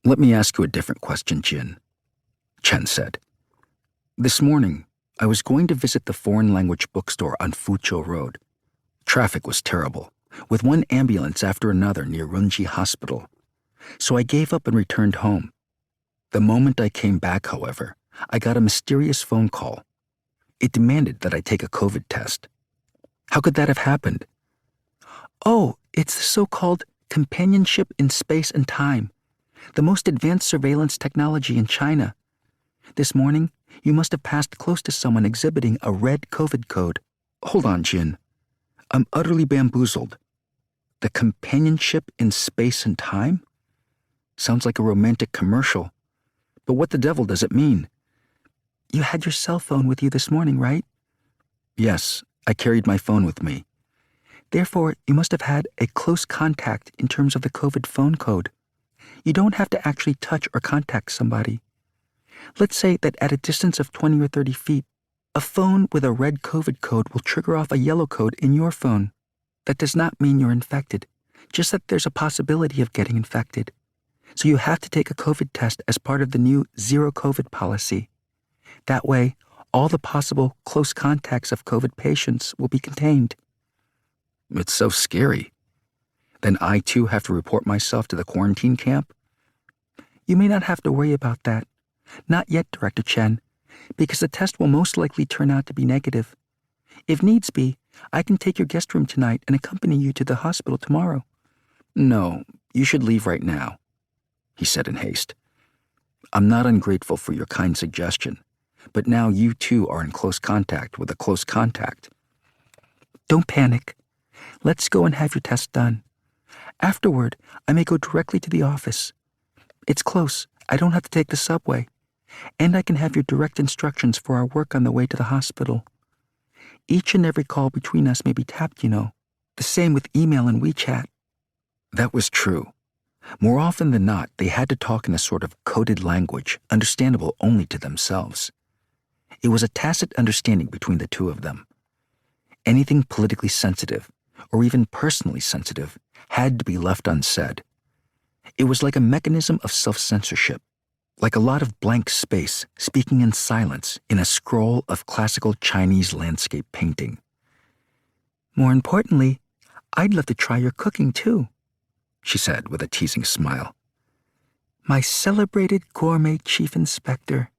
Let me ask you a different question, Jin, Chen said. This morning, I was going to visit the foreign language bookstore on Fuzhou Road. Traffic was terrible, with one ambulance after another near Runji Hospital. So I gave up and returned home. The moment I came back, however, I got a mysterious phone call. It demanded that I take a COVID test. How could that have happened? Oh, it's the so-called companionship in space and time, the most advanced surveillance technology in China. This morning, you must have passed close to someone exhibiting a red COVID code. Hold on, Jin. I'm utterly bamboozled. The companionship in space and time? Sounds like a romantic commercial. But what the devil does it mean? You had your cell phone with you this morning, right? Yes, I carried my phone with me. Therefore, you must have had a close contact in terms of the COVID phone code. You don't have to actually touch or contact somebody. Let's say that at a distance of 20 or 30 feet, a phone with a red COVID code will trigger off a yellow code in your phone. That does not mean you're infected, just that there's a possibility of getting infected. So you have to take a COVID test as part of the new zero COVID policy. That way, all the possible close contacts of COVID patients will be contained. It's so scary. Then I too have to report myself to the quarantine camp? You may not have to worry about that. Not yet, Director Chen, because the test will most likely turn out to be negative. If needs be, I can take your guest room tonight and accompany you to the hospital tomorrow. No, you should leave right now, he said in haste. I'm not ungrateful for your kind suggestion, but now you too are in close contact with a close contact. Don't panic. Let's go and have your test done. Afterward, I may go directly to the office. It's close. I don't have to take the subway. And I can have your direct instructions for our work on the way to the hospital. Each and every call between us may be tapped, you know. The same with email and WeChat. That was true. More often than not, they had to talk in a sort of coded language, understandable only to themselves. It was a tacit understanding between the two of them. Anything politically sensitive, or even personally sensitive, had to be left unsaid. It was like a mechanism of self-censorship, like a lot of blank space speaking in silence in a scroll of classical Chinese landscape painting. More importantly, I'd love to try your cooking too, she said with a teasing smile. My celebrated gourmet chief inspector.